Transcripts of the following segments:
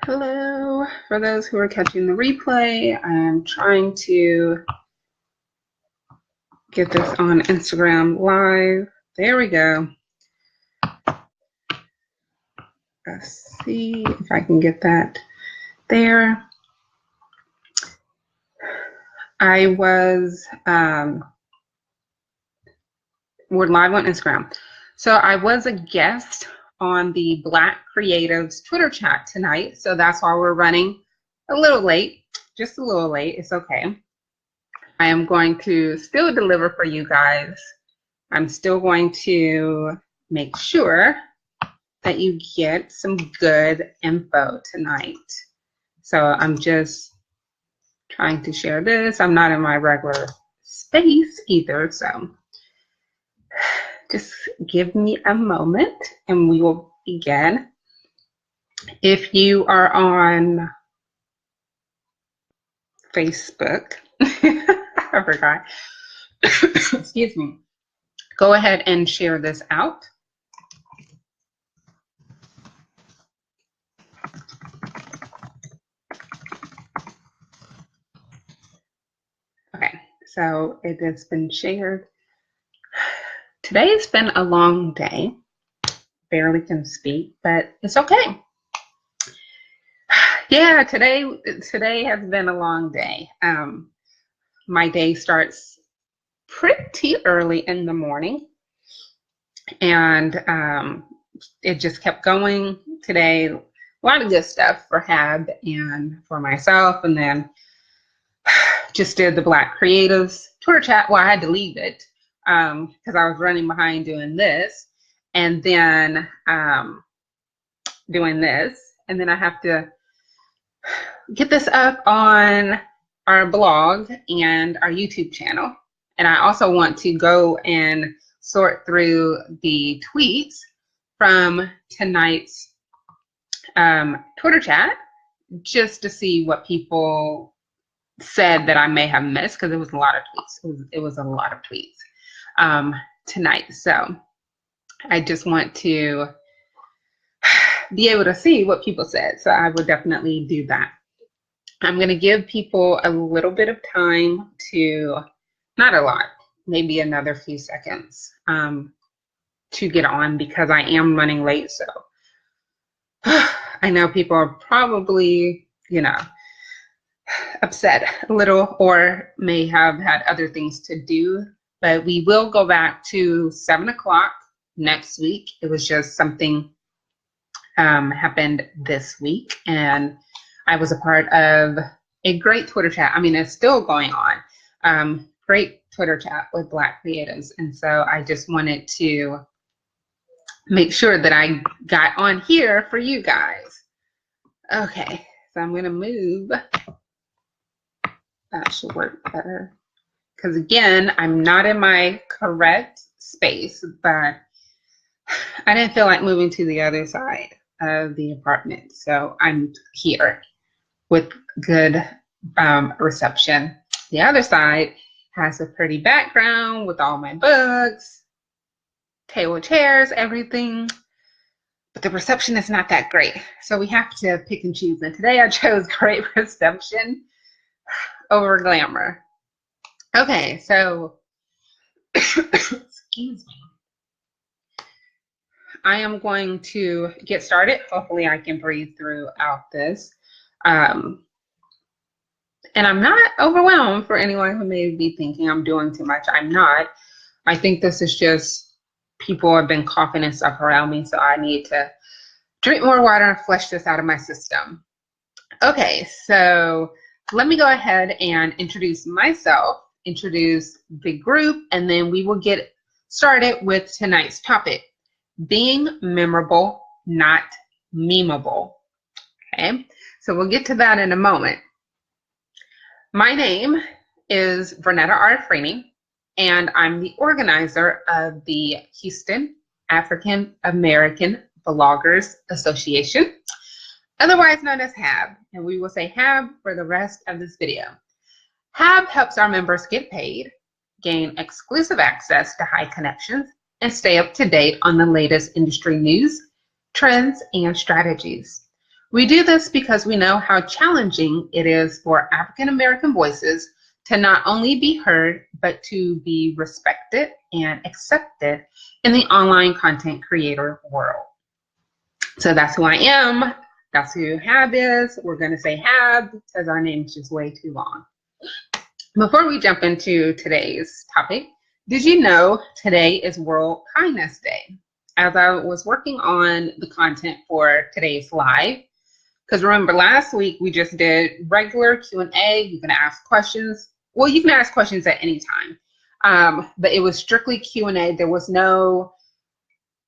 Hello, for those who are catching the replay, I'm trying to get this on Instagram Live. There we go. Let's see if I can get that there. We're live on Instagram. So I was a guest on the Black Creatives Twitter chat tonight. So that's why we're running a little late, just a little late. It's okay. I am going to still deliver for you guys. I'm still going to make sure that you get some good info tonight. So I'm just trying to share this. I'm not in my regular space either, so just give me a moment and we will begin. If you are on Facebook, I forgot, excuse me, go ahead and share this out. Okay, so it has been shared. Today's been a long day. Barely can speak, but it's okay. Yeah, today has been a long day. My day starts pretty early in the morning, and it just kept going today. A lot of good stuff for Hab and for myself, and then just did the Black Creatives Twitter chat. Well, I had to leave it because I was running behind doing this, and then doing this, and then I have to get this up on our blog and our YouTube channel. And I also want to go and sort through the tweets from tonight's Twitter chat just to see what people said that I may have missed, because it was a lot of tweets. It was a lot of tweets tonight. So I just want to be able to see what people said. So I would definitely do that. I'm going to give people a little bit of time to, not a lot, maybe another few seconds to get on, because I am running late. So I know people are probably, upset a little, or may have had other things to do, but we will go back to 7 o'clock next week. It was just something happened this week, and I was a part of a great Twitter chat. I mean, it's still going on. Great Twitter chat with Black Creatives. And so I just wanted to make sure that I got on here for you guys. Okay, so I'm going to move. That should work better. Because again, I'm not in my correct space, but I didn't feel like moving to the other side of the apartment. So I'm here with good reception. The other side has a pretty background with all my books, table, chairs, everything, but the reception is not that great. So we have to pick and choose. And today I chose great reception over glamour. Okay, so excuse me. I am going to get started. Hopefully I can breathe throughout this. And I'm not overwhelmed, for anyone who may be thinking I'm doing too much. I'm not. I think this is just people have been coughing and stuff around me, so I need to drink more water and flush this out of my system. Okay, so let me go ahead and introduce myself, introduce the group, and then we will get started with tonight's topic: being memorable, not memeable. Okay, so we'll get to that in a moment. My name is Vernetta R. Freeney, and I'm the organizer of the Houston African American Bloggers Association, otherwise known as HAB, and we will say HAB for the rest of this video. HAB helps our members get paid, gain exclusive access to high connections, and stay up to date on the latest industry news, trends, and strategies. We do this because we know how challenging it is for African American voices to not only be heard, but to be respected and accepted in the online content creator world. So that's who I am. That's who Hab is. We're going to say Hab because our name is just way too long. Before we jump into today's topic, did you know today is World Kindness Day? As I was working on the content for today's live, because remember last week we just did regular Q&A. You can ask questions. Well, you can ask questions at any time, but it was strictly Q&A. There was no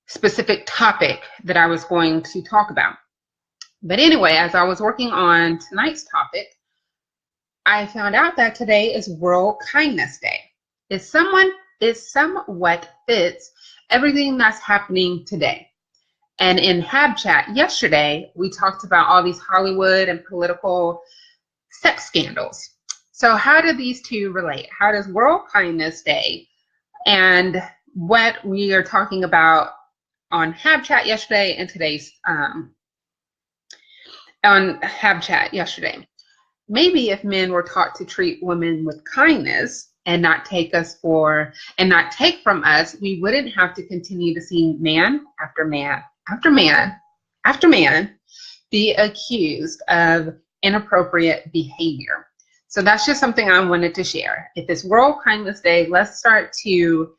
specific topic that I was going to talk about. But anyway, as I was working on tonight's topic, I found out that today is World Kindness Day. It somewhat fits everything that's happening today. And in Hab Chat yesterday, we talked about all these Hollywood and political sex scandals. So how do these two relate? How does World Kindness Day and what we are talking about on Hab Chat yesterday and today's on Hab Chat yesterday? Maybe if men were taught to treat women with kindness and not take from us, we wouldn't have to continue to see man after man after man after man be accused of inappropriate behavior. So that's just something I wanted to share. If it's World Kindness Day, let's start to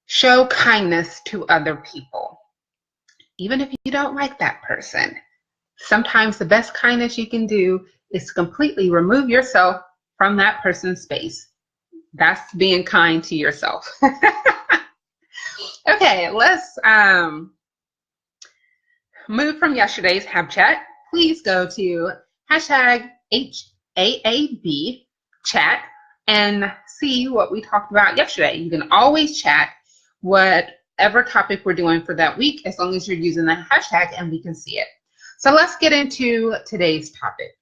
show kindness to other people. Even if you don't like that person, sometimes the best kindness you can do is to completely remove yourself from that person's space. That's being kind to yourself. Okay, let's move from yesterday's Hab Chat. Please go to hashtag HAAB chat and see what we talked about yesterday. You can always chat whatever topic we're doing for that week as long as you're using the hashtag and we can see it. So let's get into today's topic.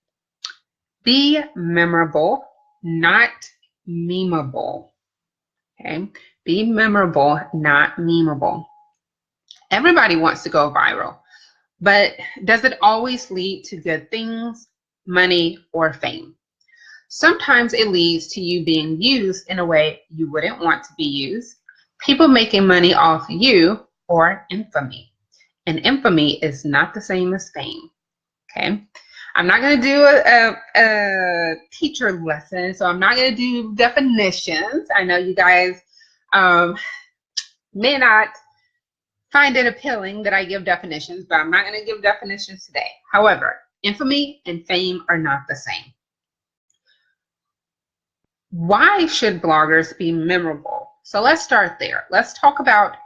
Be memorable, not memeable. Okay, be memorable, not memeable. Everybody wants to go viral, but does it always lead to good things, money, or fame? Sometimes it leads to you being used in a way you wouldn't want to be used, people making money off you, or infamy. And infamy is not the same as fame. Okay, I'm not going to do a teacher lesson, so I'm not going to do definitions. I know you guys may not find it appealing that I give definitions, but I'm not going to give definitions today. However, infamy and fame are not the same. Why should bloggers be memorable? So let's start there. Let's talk about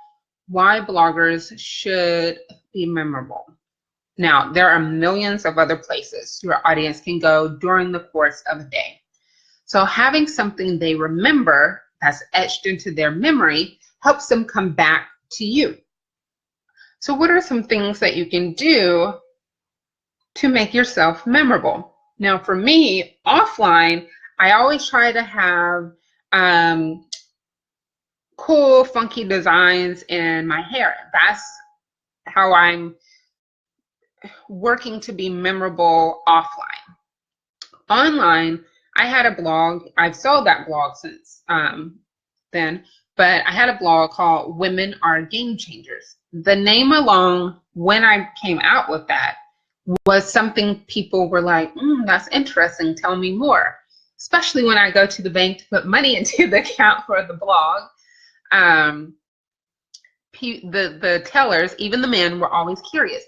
why bloggers should be memorable. Now, there are millions of other places your audience can go during the course of a day. So having something they remember that's etched into their memory helps them come back to you. So what are some things that you can do to make yourself memorable? Now, for me, offline, I always try to have cool, funky designs in my hair. That's how I'm working to be memorable offline. Online, I had a blog. I've sold that blog since then, but I had a blog called Women Are Game Changers. The name alone, when I came out with that, was something people were like, that's interesting, tell me more. Especially when I go to the bank to put money into the account for the blog. The tellers, even the men, were always curious.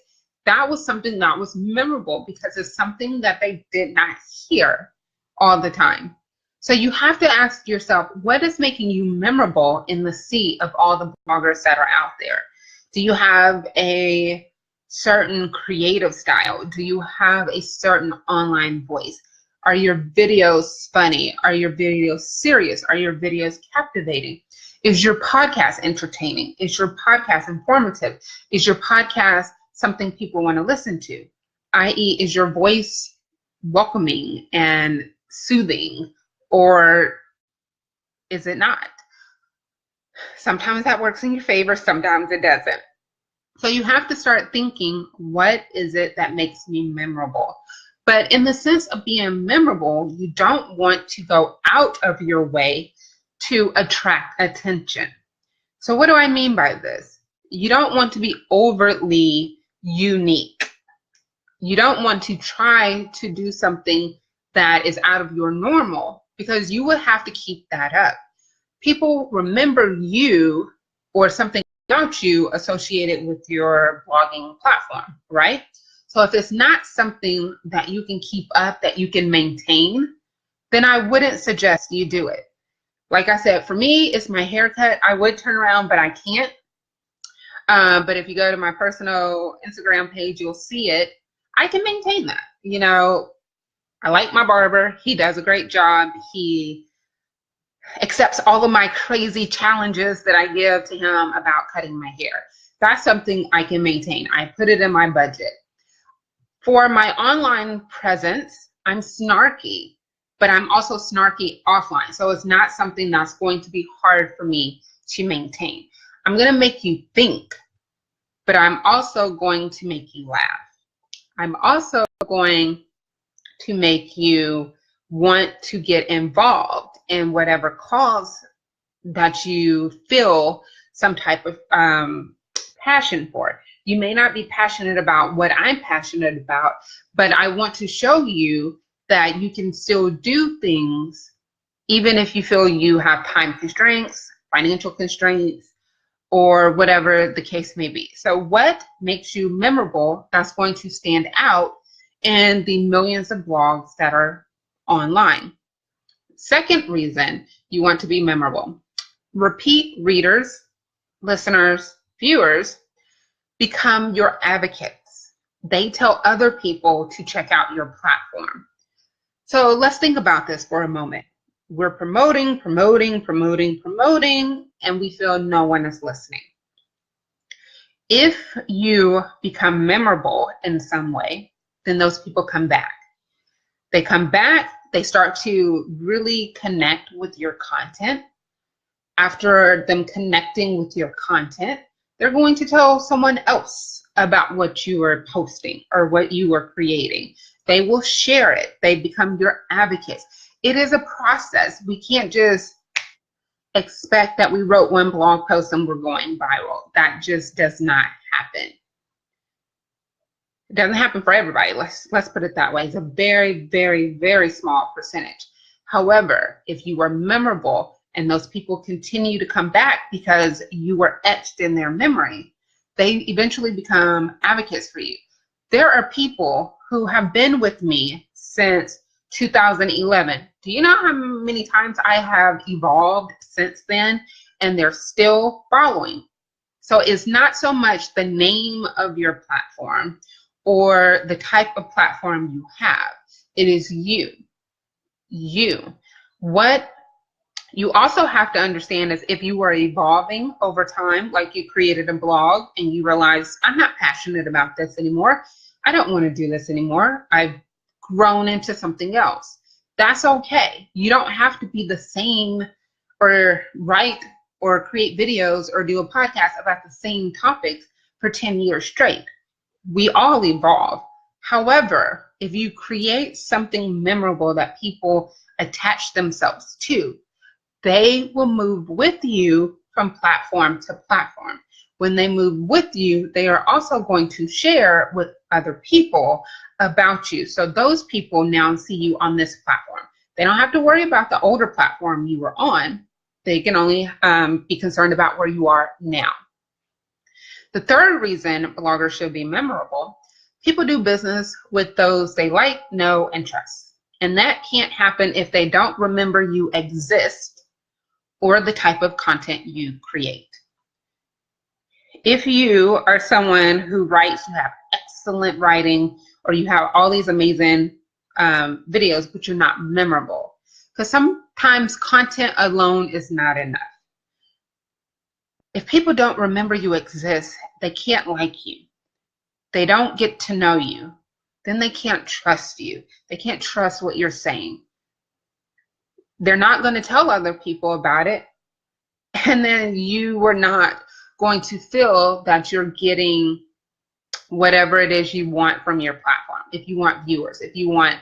That was something that was memorable because it's something that they did not hear all the time. So you have to ask yourself, what is making you memorable in the sea of all the bloggers that are out there? Do you have a certain creative style? Do you have a certain online voice? Are your videos funny? Are your videos serious? Are your videos captivating? Is your podcast entertaining? Is your podcast informative? Is your podcast something people want to listen to? I.e., is your voice welcoming and soothing, or is it not? Sometimes that works in your favor, sometimes it doesn't. So you have to start thinking, what is it that makes me memorable? But in the sense of being memorable, you don't want to go out of your way to attract attention. So what do I mean by this? You don't want to be overtly unique. You don't want to try to do something that is out of your normal, because you will have to keep that up. People remember you or something about you associated with your blogging platform, right? So if it's not something that you can keep up, that you can maintain, then I wouldn't suggest you do it. Like I said, for me, it's my haircut. I would turn around, but I can't. But if you go to my personal Instagram page, you'll see it. I can maintain that. You know, I like my barber. He does a great job. He accepts all of my crazy challenges that I give to him about cutting my hair. That's something I can maintain. I put it in my budget. For my online presence, I'm snarky, but I'm also snarky offline. So it's not something that's going to be hard for me to maintain. I'm going to make you think, but I'm also going to make you laugh. I'm also going to make you want to get involved in whatever cause that you feel some type of passion for. You may not be passionate about what I'm passionate about, but I want to show you that you can still do things even if you feel you have time constraints, financial constraints, or whatever the case may be. So what makes you memorable that's going to stand out in the millions of blogs that are online? Second reason you want to be memorable: repeat readers, listeners, viewers become your advocates. They tell other people to check out your platform. So let's think about this for a moment. We're promoting, and we feel no one is listening. If you become memorable in some way, then those people come back. They come back, they start to really connect with your content. After them connecting with your content, they're going to tell someone else about what you are posting or what you are creating. They will share it. They become your advocates. It is a process. We can't just expect that we wrote one blog post and we're going viral. That just does not happen. It doesn't happen for everybody. Let's put it that way. It's a very, very, very small percentage. However, if you are memorable and those people continue to come back because you were etched in their memory, they eventually become advocates for you. There are people who have been with me since 2011. Do you know how many times I have evolved since then? And they're still following. So it's not so much the name of your platform or the type of platform you have. It is you. What you also have to understand is if you are evolving over time, like you created a blog and you realize, I'm not passionate about this anymore. I don't want to do this anymore. I've grown into something else. That's okay. You don't have to be the same or write or create videos or do a podcast about the same topics for 10 years straight. We all evolve. However, if you create something memorable that people attach themselves to, they will move with you from platform to platform. When they move with you, they are also going to share with other people about you. So those people now see you on this platform. They don't have to worry about the older platform you were on. They can only be concerned about where you are now. The third reason bloggers should be memorable: people do business with those they like, know, and trust. And that can't happen if they don't remember you exist or the type of content you create. If you are someone who writes, you have excellent writing, or you have all these amazing videos, but you're not memorable, because sometimes content alone is not enough. If people don't remember you exist, they can't like you. They don't get to know you. Then they can't trust you. They can't trust what you're saying. They're not going to tell other people about it. And then you were not going to feel that you're getting whatever it is you want from your platform. If you want viewers, if you want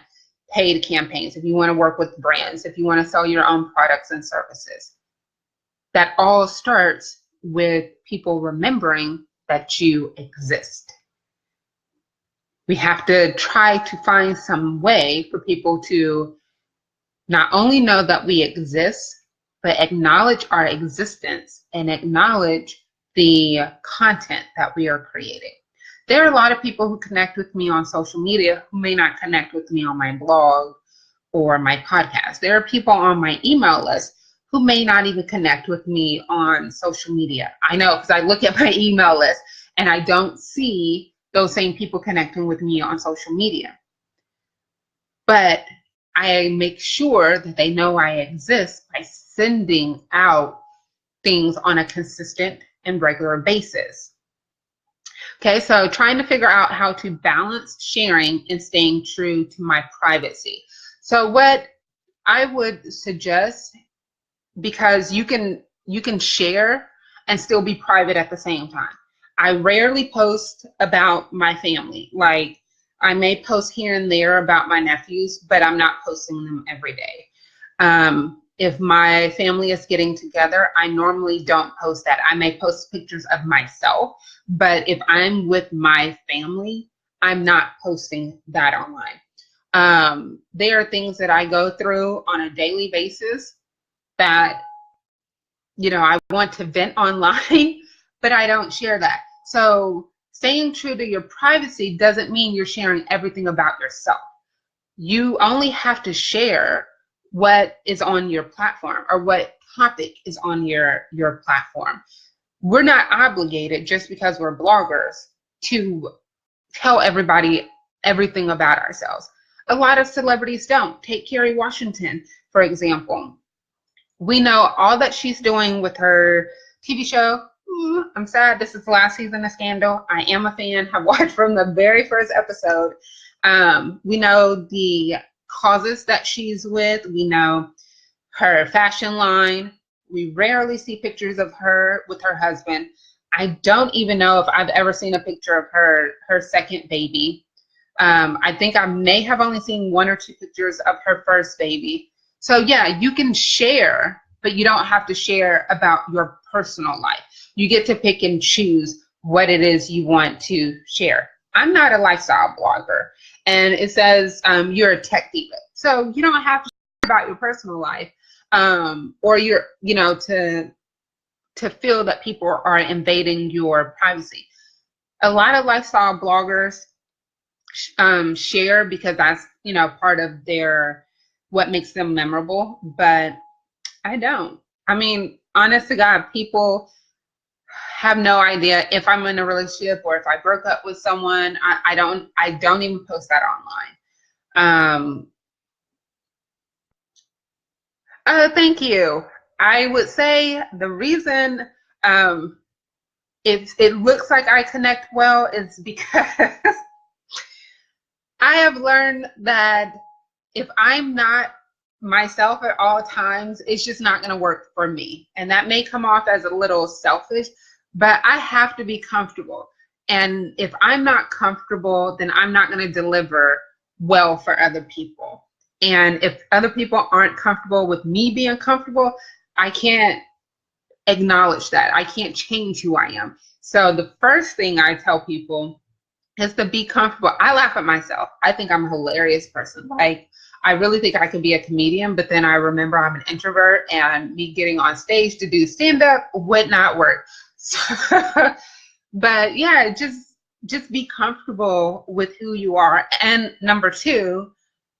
paid campaigns, if you want to work with brands, if you want to sell your own products and services. That all starts with people remembering that you exist. We have to try to find some way for people to not only know that we exist, but acknowledge our existence and acknowledge the content that we are creating. There are a lot of people who connect with me on social media who may not connect with me on my blog or my podcast. There are people on my email list who may not even connect with me on social media. I know, because I look at my email list and I don't see those same people connecting with me on social media. But I make sure that they know I exist by sending out things on a consistent and regular basis. Okay, so trying to figure out how to balance sharing and staying true to my privacy. So what I would suggest, because you can share and still be private at the same time. I rarely post about my family. Like, I may post here and there about my nephews, but I'm not posting them every day. If my family is getting together, I normally don't post that. I may post pictures of myself, but if I'm with my family, I'm not posting that online. There are things that I go through on a daily basis that, I want to vent online, but I don't share that. So staying true to your privacy doesn't mean you're sharing everything about yourself. You only have to share what is on your platform or what topic is on your platform. We're not obligated, just because we're bloggers, to tell everybody everything about ourselves. A lot of celebrities don't. Take Kerry Washington, for example. We know all that she's doing with her TV show. I'm sad this is the last season of Scandal. I am a fan. Have watched from the very first episode. We know the causes that she's with. We know her fashion line. We rarely see pictures of her with her husband. I don't even know if I've ever seen a picture of her second baby. I think I may have only seen 1 or 2 pictures of her first baby. So yeah, you can share, but you don't have to share about your personal life. You get to pick and choose what it is you want to share. I'm not a lifestyle blogger, and it says you're a tech diva. So you don't have to share about your personal life, or to feel that people are invading your privacy. A lot of lifestyle bloggers share because that's part of what makes them memorable, but I don't. I mean, honest to God, people have no idea if I'm in a relationship or if I broke up with someone. I don't even post that online. Thank you. I would say the reason it looks like I connect well is because I have learned that if I'm not myself at all times, it's just not going to work for me. And that may come off as a little selfish, but I have to be comfortable. And if I'm not comfortable, then I'm not going to deliver well for other people. And if other people aren't comfortable with me being comfortable, I can't acknowledge that. I can't change who I am. So the first thing I tell people is to be comfortable. I laugh at myself. I think I'm a hilarious person. Like, I really think I could be a comedian, but then I remember I'm an introvert, and me getting on stage to do stand-up would not work. So, but yeah, just be comfortable with who you are. And number 2,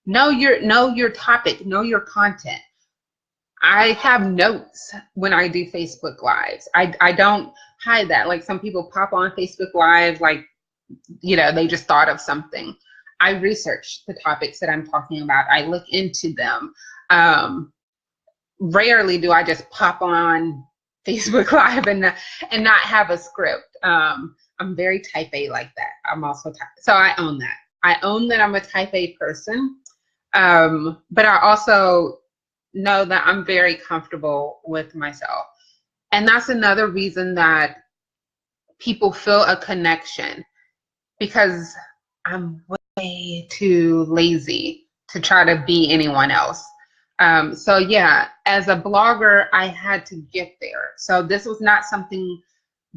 know your topic, know your content. I have notes when I do Facebook Lives. I don't hide that. Like, some people pop on Facebook Live, like, they just thought of something. I research the topics that I'm talking about. I look into them. Rarely do I just pop on Facebook Live and not have a script. I'm very type A like that. I'm also so I own that. I own that I'm a type A person. But I also know that I'm very comfortable with myself. And that's another reason that people feel a connection because I'm way too lazy to try to be anyone else. So yeah, as a blogger, I had to get there. So this was not something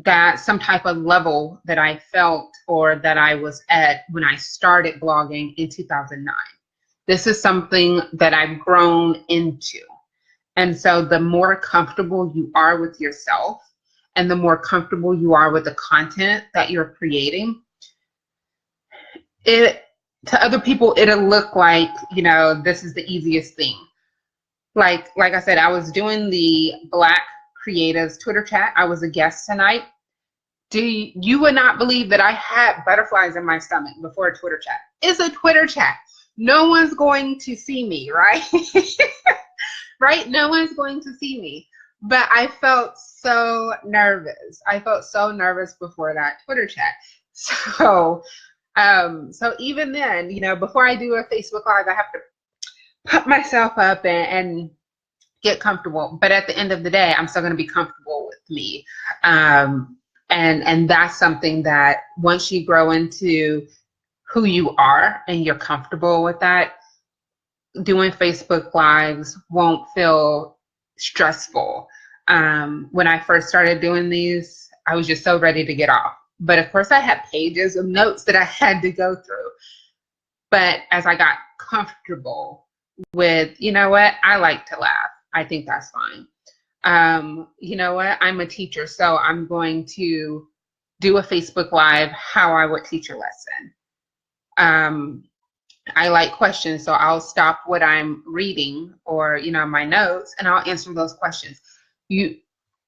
that some type of level that I felt or that I was at when I started blogging in 2009. This is something that I've grown into. And so the more comfortable you are with yourself and the more comfortable you are with the content that you're creating, it to other people it'll look like, this is the easiest thing. Like I said, I was doing the Black Creatives Twitter chat. I was a guest tonight. You would not believe that I had butterflies in my stomach before a Twitter chat. It's a Twitter chat. No one's going to see me, right? Right? No one's going to see me. But I felt so nervous. I felt so nervous before that Twitter chat. So even then, before I do a Facebook Live, I have to put myself up and get comfortable. But at the end of the day, I'm still going to be comfortable with me. And that's something that once you grow into who you are and you're comfortable with that, doing Facebook Lives won't feel stressful. When I first started doing these, I was just so ready to get off. But of course, I had pages of notes that I had to go through. But as I got comfortable with, I like to laugh. I think that's fine. I'm a teacher, so I'm going to do a Facebook Live how I would teach a lesson. I like questions, so I'll stop what I'm reading or, my notes, and I'll answer those questions.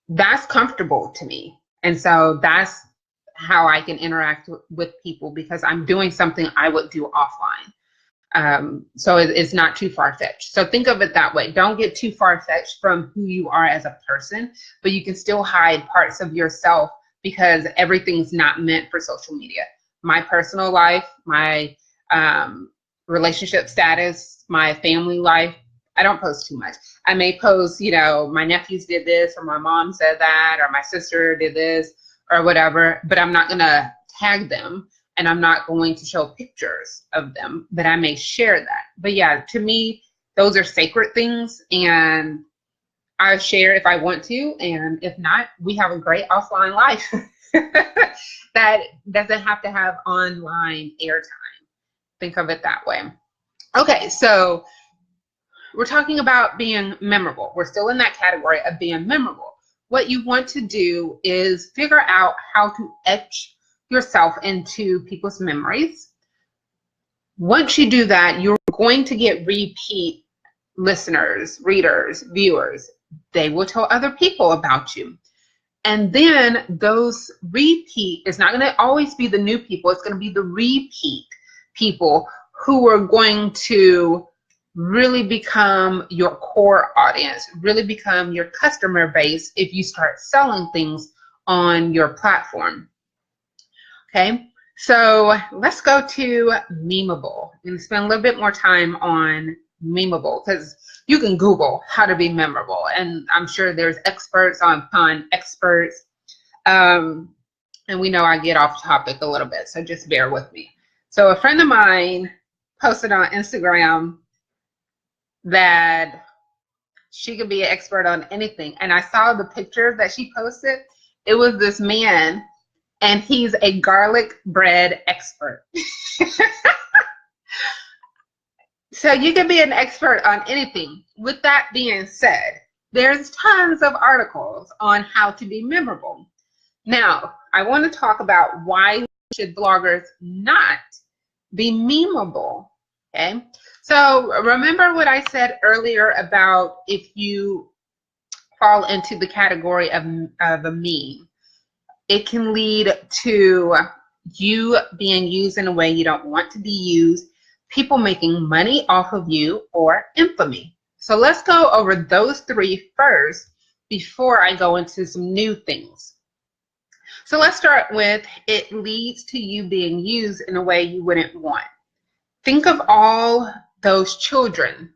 That's comfortable to me. And so that's how I can interact with people because I'm doing something I would do offline. So it's not too far-fetched. So think of it that way. Don't get too far-fetched from who you are as a person, but you can still hide parts of yourself because everything's not meant for social media. My personal life, my relationship status, my family life, I don't post too much. I may post, my nephews did this, or my mom said that, or my sister did this, or whatever, but I'm not going to tag them. And I'm not going to show pictures of them, but I may share that. But yeah, to me, those are sacred things. And I share if I want to. And if not, we have a great offline life that doesn't have to have online airtime. Think of it that way. Okay, so we're talking about being memorable. We're still in that category of being memorable. What you want to do is figure out how to etch yourself into people's memories. Once you do that, you're going to get repeat listeners, readers, viewers. They will tell other people about you. And then those repeat is not going to always be the new people. It's going to be the repeat people who are going to really become your core audience, really become your customer base if you start selling things on your platform. Okay, so let's go to memeable and spend a little bit more time on memeable because you can Google how to be memorable, and I'm sure there's experts on experts. And we know I get off topic a little bit, so just bear with me. So a friend of mine posted on Instagram that she could be an expert on anything, and I saw the picture that she posted. It was this man, and he's a garlic bread expert. So you can be an expert on anything. With that being said, there's tons of articles on how to be memorable. Now, I want to talk about why should bloggers not be memeable, okay? So remember what I said earlier about if you fall into the category of a meme, it can lead to you being used in a way you don't want to be used, people making money off of you, or infamy. So let's go over those three first before I go into some new things. So let's start with it leads to you being used in a way you wouldn't want. Think of all those children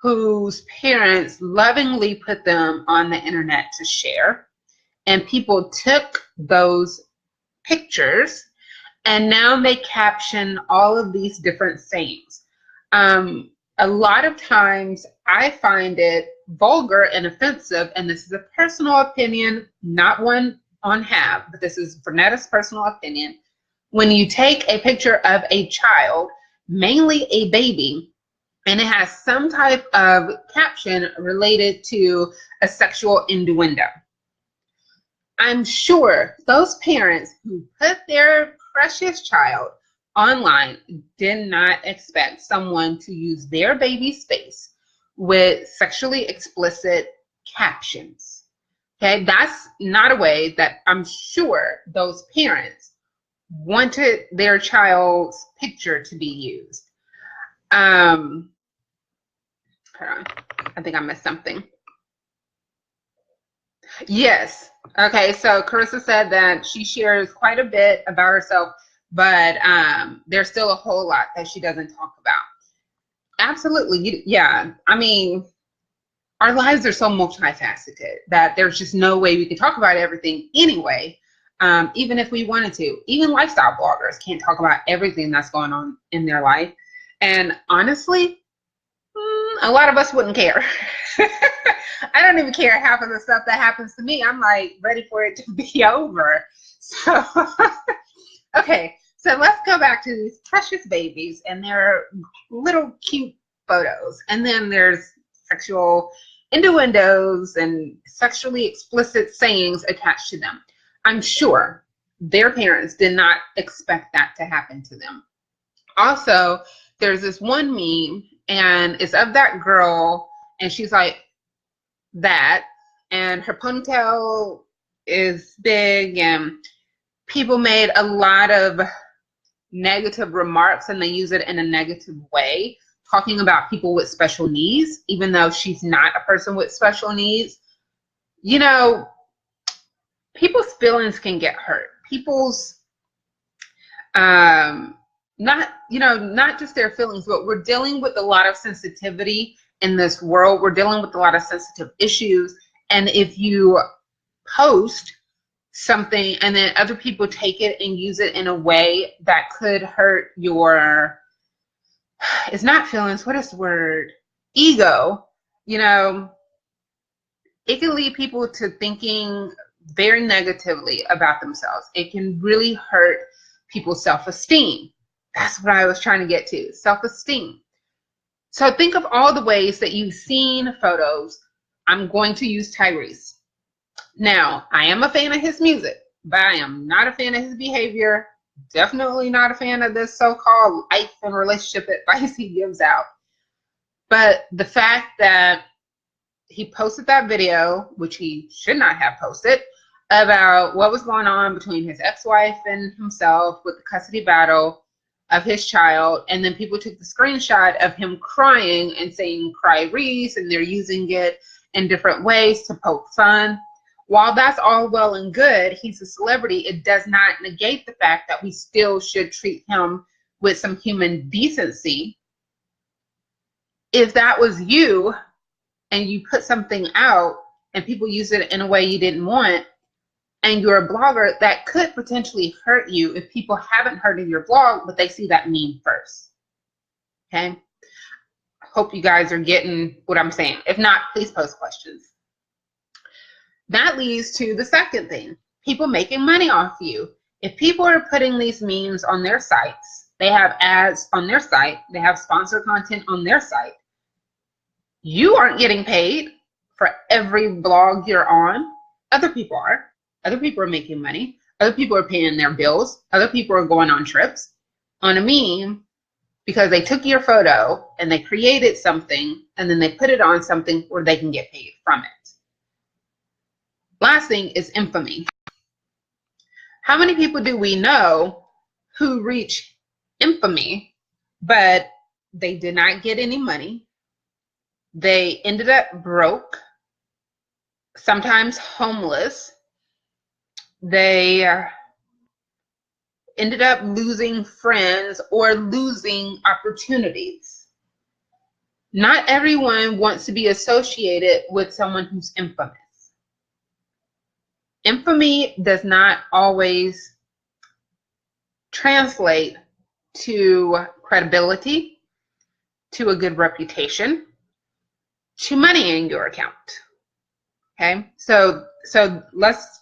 whose parents lovingly put them on the internet to share, and people took those pictures, and now they caption all of these different sayings. A lot of times I find it vulgar and offensive, and this is a personal opinion, not one on Have, but this is Vernetta's personal opinion. When you take a picture of a child, mainly a baby, and it has some type of caption related to a sexual innuendo, I'm sure those parents who put their precious child online did not expect someone to use their baby's face with sexually explicit captions. Okay, that's not a way that I'm sure those parents wanted their child's picture to be used. Hold on, I think I missed something. Yes. Okay, so Carissa said that she shares quite a bit about herself, but there's still a whole lot that she doesn't talk about. Absolutely. Yeah. I mean, our lives are so multifaceted that there's just no way we can talk about everything anyway, even if we wanted to. Even lifestyle bloggers can't talk about everything that's going on in their life. And honestly, a lot of us wouldn't care. I don't even care half of the stuff that happens to me. I'm like ready for it to be over. So, okay. So let's go back to these precious babies and their little cute photos. And then there's sexual innuendos and sexually explicit sayings attached to them. I'm sure their parents did not expect that to happen to them. Also, there's this one meme, and it's of that girl, and she's like that, and her ponytail is big, and people made a lot of negative remarks, and they use it in a negative way, talking about people with special needs, even though she's not a person with special needs. You know, people's feelings can get hurt. People's not just their feelings, but we're dealing with a lot of sensitivity in this world. We're dealing with a lot of sensitive issues. And if you post something and then other people take it and use it in a way that could hurt your, it's not feelings, what is the word? Ego, you know, it can lead people to thinking very negatively about themselves. It can really hurt people's self-esteem. That's what I was trying to get to, self-esteem. So think of all the ways that you've seen photos. I'm going to use Tyrese. Now, I am a fan of his music, but I am not a fan of his behavior. Definitely not a fan of this so-called life and relationship advice he gives out. But the fact that he posted that video, which he should not have posted, about what was going on between his ex-wife and himself with the custody battle of his child, and then people took the screenshot of him crying and saying "cry Reese," and they're using it in different ways to poke fun. While that's all well and good, he's a celebrity, it does not negate the fact that we still should treat him with some human decency. If that was you and you put something out and people use it in a way you didn't want, and you're a blogger, that could potentially hurt you if people haven't heard of your blog, but they see that meme first. Okay? I hope you guys are getting what I'm saying. If not, please post questions. That leads to the second thing, people making money off you. If people are putting these memes on their sites, they have ads on their site, they have sponsored content on their site, you aren't getting paid for every blog you're on. Other people are. Other people are making money. Other people are paying their bills. Other people are going on trips on a meme because they took your photo and they created something and then they put it on something where they can get paid from it. Last thing is infamy. How many people do we know who reach infamy, but they did not get any money? They ended up broke, sometimes homeless. They ended up losing friends or losing opportunities. Not everyone wants to be associated with someone who's infamous. Infamy does not always translate to credibility, to a good reputation, to money in your account. Okay, so let's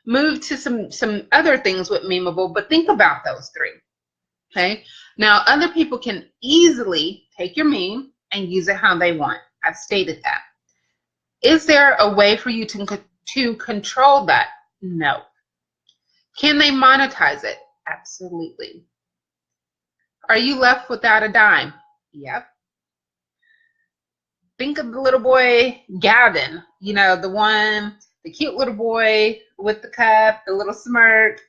move to some other things with memeable, but think about those three. Okay, now other people can easily take your meme and use it how they want. I've stated that. Is there a way for you to control that? No. Can they monetize it? Absolutely. Are you left without a dime? Yep. Think of the little boy Gavin, you know, the cute little boy with the cup, the little smirk.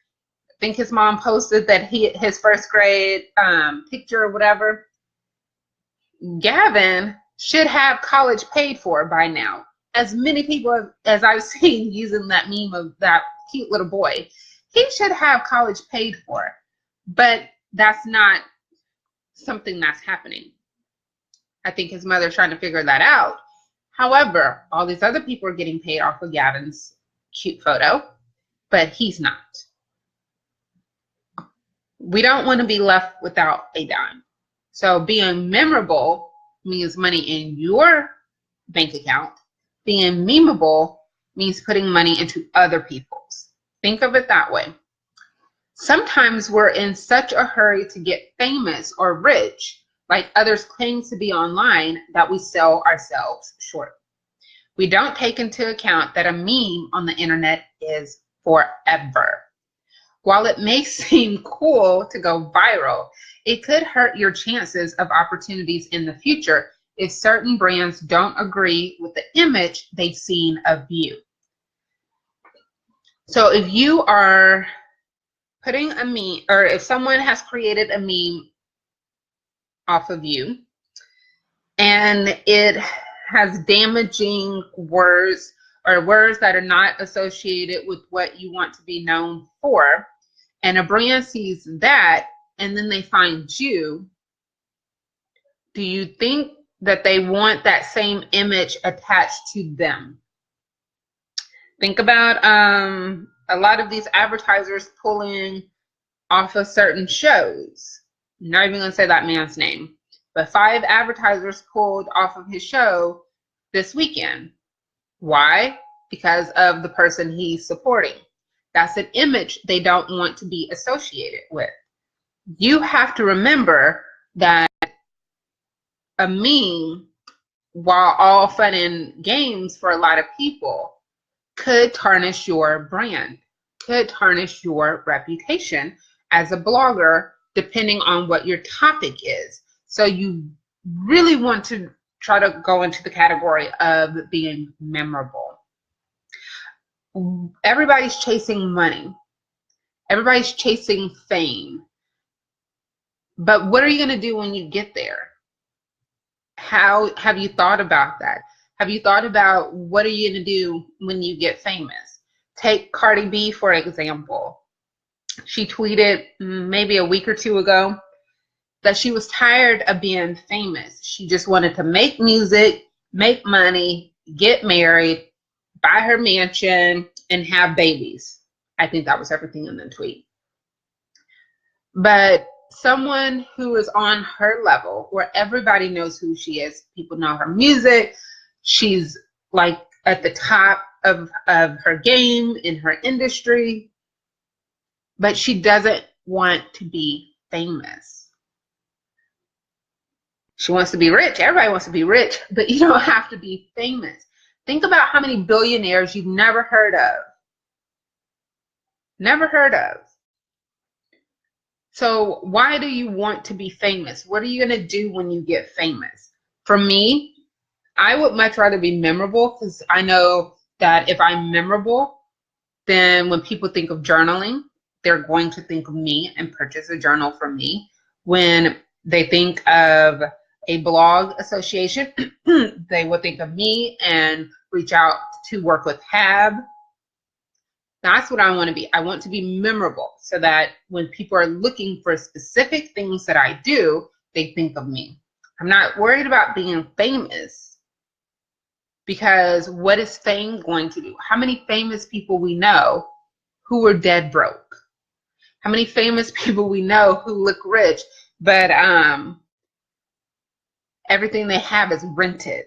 I think his mom posted that his first grade picture or whatever. Gavin should have college paid for by now. As many people as I've seen using that meme of that cute little boy, he should have college paid for. But that's not something that's happening. I think his mother's trying to figure that out. However, all these other people are getting paid off of Gavin's cute photo, but he's not. We don't want to be left without a dime. So being memorable means money in your bank account. Being memeable means putting money into other people's. Think of it that way. Sometimes we're in such a hurry to get famous or rich, like others claim to be online, that we sell ourselves short. We don't take into account that a meme on the internet is forever. While it may seem cool to go viral, it could hurt your chances of opportunities in the future if certain brands don't agree with the image they've seen of you. So if you are putting a meme, or if someone has created a meme off of you and it has damaging words or words that are not associated with what you want to be known for, and a brand sees that and then they find you, do you think that they want that same image attached to them? Think about a lot of these advertisers pulling off of certain shows. I'm not even going to say that man's name, but 5 advertisers pulled off of his show this weekend. Why? Because of the person he's supporting. That's an image they don't want to be associated with. You have to remember that a meme, while all fun and games for a lot of people, could tarnish your brand, could tarnish your reputation as a blogger, depending on what your topic is. So you really want to try to go into the category of being memorable. Everybody's chasing money. Everybody's chasing fame. But what are you going to do when you get there? How have you thought about that? Have you thought about what are you going to do when you get famous? Take Cardi B, for example. She tweeted maybe a week or 2 ago that she was tired of being famous. She just wanted to make music, make money, get married, buy her mansion, and have babies. I think that was everything in the tweet. But someone who is on her level, where everybody knows who she is, people know her music, she's like at the top of her game in her industry, but she doesn't want to be famous. She wants to be rich. Everybody wants to be rich, but you don't have to be famous. Think about how many billionaires you've never heard of. Never heard of. So why do you want to be famous? What are you going to do when you get famous? For me, I would much rather be memorable, because I know that if I'm memorable, then when people think of journaling, they're going to think of me and purchase a journal from me. When they think of a blog association, they will think of me and reach out to work with HAB. That's what I want to be. I want to be memorable so that when people are looking for specific things that I do, they think of me. I'm not worried about being famous, because what is fame going to do? How many famous people we know who are dead broke? How many famous people we know who look rich, but everything they have is rented.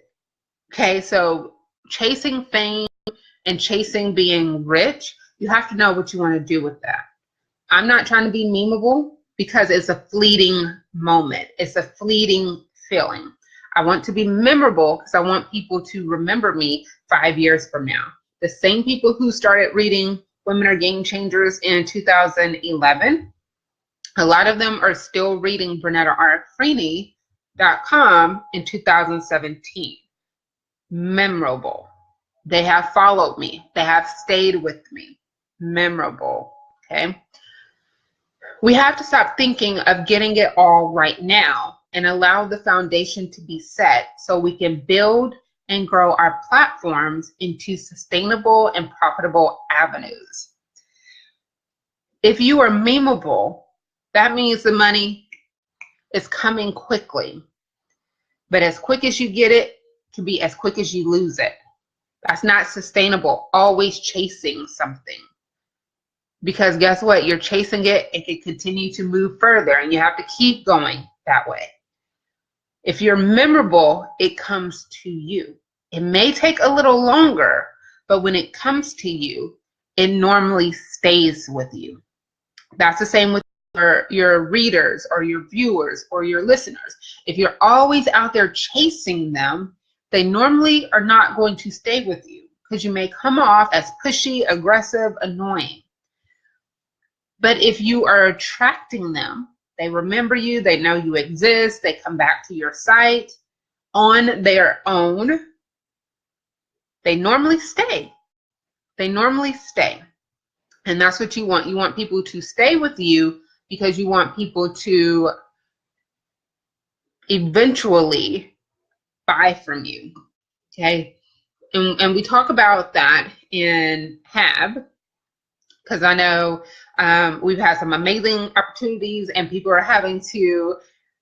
Okay, so chasing fame and chasing being rich, you have to know what you want to do with that. I'm not trying to be memeable because it's a fleeting moment. It's a fleeting feeling. I want to be memorable because I want people to remember me 5 years from now. The same people who started reading Women Are Game Changers in 2011, a lot of them are still reading BrenettaRFreeney.com in 2017. Memorable. They have followed me. They have stayed with me. Memorable. Okay. We have to stop thinking of getting it all right now and allow the foundation to be set so we can build and grow our platforms into sustainable and profitable avenues. If you are memeable, that means the money is coming quickly. But as quick as you get it, can be as quick as you lose it. That's not sustainable, always chasing something. Because guess what? You're chasing it, it can continue to move further, and you have to keep going that way. If you're memorable, it comes to you. It may take a little longer, but when it comes to you, it normally stays with you. That's the same with your readers or your viewers or your listeners. If you're always out there chasing them, they normally are not going to stay with you because you may come off as pushy, aggressive, annoying. But if you are attracting them, they remember you, they know you exist, they come back to your site on their own, they normally stay. They normally stay. And that's what you want. You want people to stay with you because you want people to eventually buy from you. Okay. And we talk about that in HAB because I know we've had some amazing opportunities and people are having to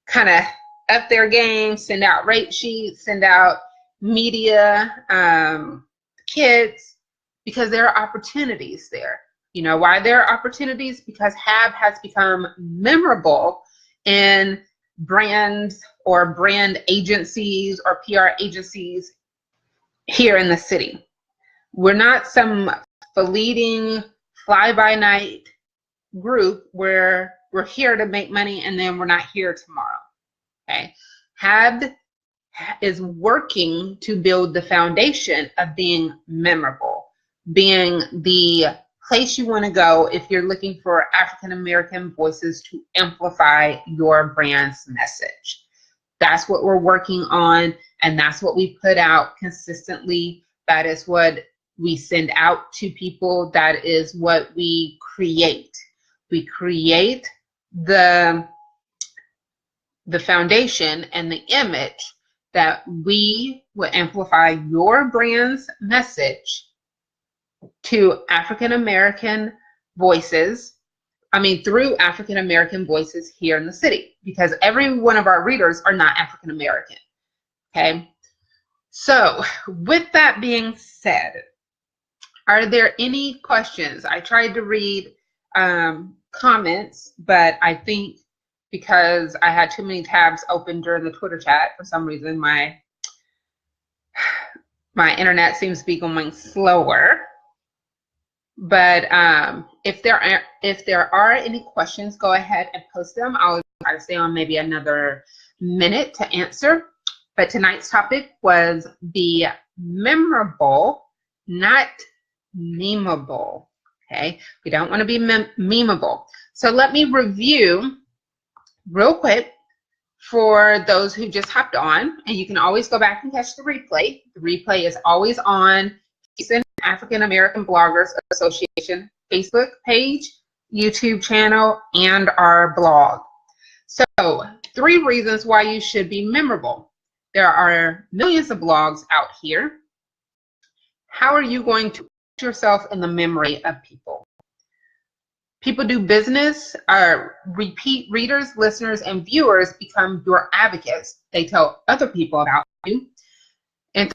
kind of up their game, send out rate sheets, send out media kits, because there are opportunities there. You know why there are opportunities? Because HAB has become memorable in brands or brand agencies or PR agencies here in the city. We're not some fleeting fly-by-night group where we're here to make money and then we're not here tomorrow. Okay, HAB is working to build the foundation of being memorable, being the place you want to go if you're looking for African American voices to amplify your brand's message. That's what we're working on, and that's what we put out consistently. That is what we send out to people. That is what we create. We create the foundation and the image that we will amplify your brand's message to African American voices. Through African American voices here in the city, because every one of our readers are not African American. Okay. So with that being said, are there any questions? I tried to read comments, but I think because I had too many tabs open during the Twitter chat, for some reason, my internet seems to be going slower. But if there are any questions, go ahead and post them. I'll try to stay on maybe another minute to answer. But tonight's topic was be memorable, not memeable. Okay, we don't want to be memeable. So let me review real quick for those who just hopped on, and you can always go back and catch the replay. The replay is always on African American Bloggers Association Facebook page, YouTube channel, and our blog. So 3 reasons why you should be memorable. There are millions of blogs out here. How are you going to put yourself in the memory of people? People do business, repeat readers, listeners, and viewers become your advocates. They tell other people about you. And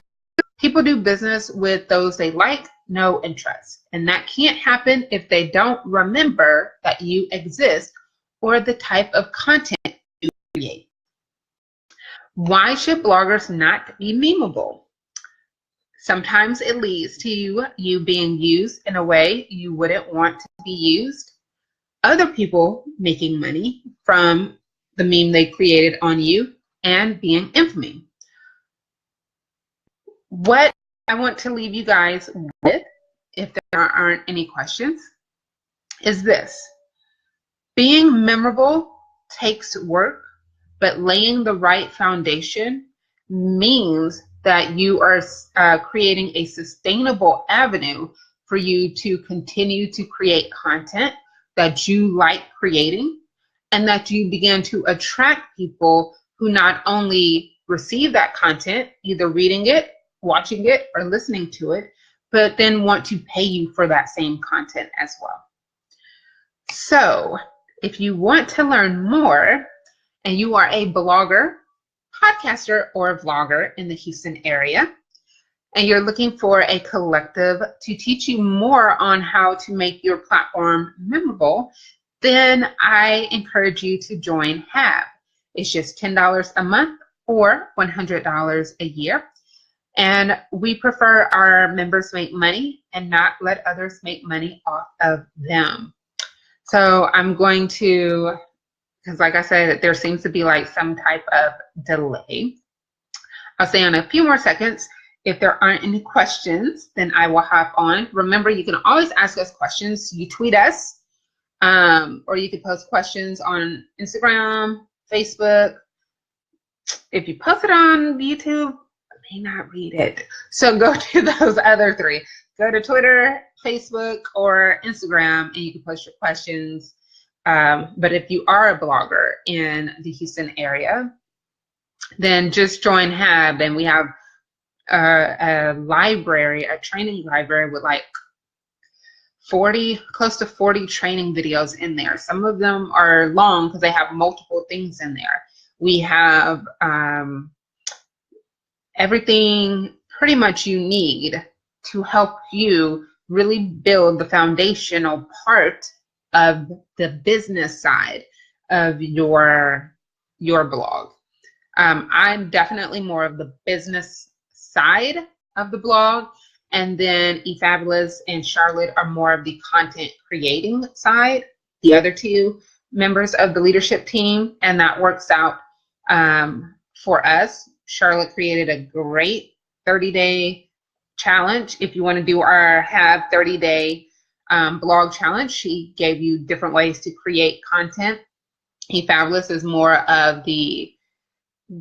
people do business with those they like, know, and trust. And that can't happen if they don't remember that you exist or the type of content you create. Why should bloggers not be memeable? Sometimes it leads to you being used in a way you wouldn't want to be used. Other people making money from the meme they created on you, and being infamy. What I want to leave you guys with, if there aren't any questions, is this. Being memorable takes work, but laying the right foundation means that you are creating a sustainable avenue for you to continue to create content that you like creating, and that you begin to attract people who not only receive that content, either reading it, watching it, or listening to it, but then want to pay you for that same content as well. So if you want to learn more and you are a blogger, podcaster, or vlogger in the Houston area, and you're looking for a collective to teach you more on how to make your platform memorable, then I encourage you to join HAB. It's just $10 a month or $100 a year. And we prefer our members make money and not let others make money off of them. So I'm going to, because like I said, there seems to be like some type of delay. I'll stay on a few more seconds. If there aren't any questions, then I will hop on. Remember, you can always ask us questions. You tweet us, or you can post questions on Instagram, Facebook. If you post it on YouTube, I may not read it. So go to those other three. Go to Twitter, Facebook, or Instagram, and you can post your questions. But if you are a blogger in the Houston area, then just join HAB, and we have a library, a training library with like close to 40 training videos in there. Some of them are long because they have multiple things in there. We have everything pretty much you need to help you really build the foundational part of the business side of your blog. I'm definitely more of the business side of the blog, and then eFabulous and Charlotte are more of the content creating side, the other two members of the leadership team, and that works out for us. Charlotte created a great 30-day challenge. If you want to do our HAB 30-day blog challenge, she gave you different ways to create content. eFabulous is more of the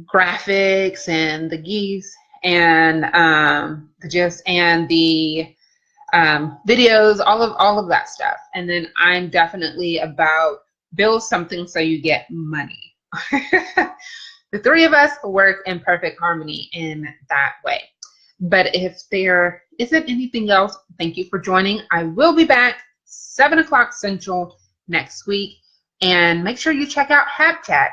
graphics and the GIFs and the GIFs and the videos, all of that stuff. And then I'm definitely about build something so you get money. The three of us work in perfect harmony in that way. But if there isn't anything else, thank you for joining. I will be back 7 o'clock Central next week. And make sure you check out HAB Chat.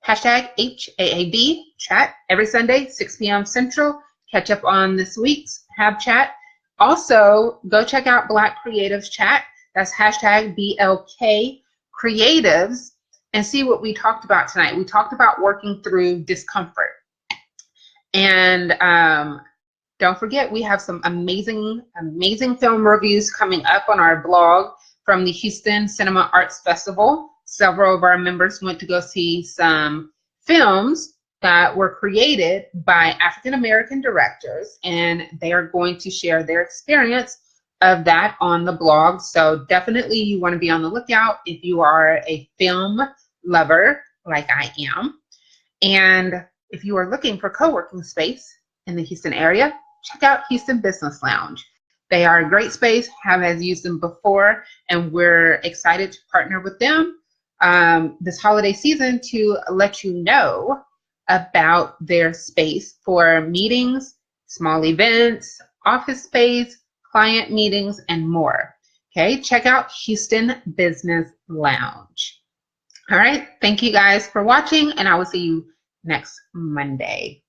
Hashtag HAAB chat every Sunday, 6 p.m. Central. Catch up on this week's HAB Chat. Also, go check out Black Creatives Chat. That's hashtag BLK Creatives, and see what we talked about tonight. We talked about working through discomfort. And don't forget, we have some amazing film reviews coming up on our blog from the Houston Cinema Arts Festival. Several of our members went to go see some films that were created by African-American directors, and they are going to share their experience of that on the blog. So definitely you want to be on the lookout if you are a film lover like I am. And if you are looking for co-working space in the Houston area, check out Houston Business Lounge. They are a great space. HAB has used them before, and we're excited to partner with them this holiday season to let you know about their space for meetings, small events, office space, client meetings, and more. Okay, check out Houston Business Lounge. All right, thank you guys for watching, and I will see you next Monday.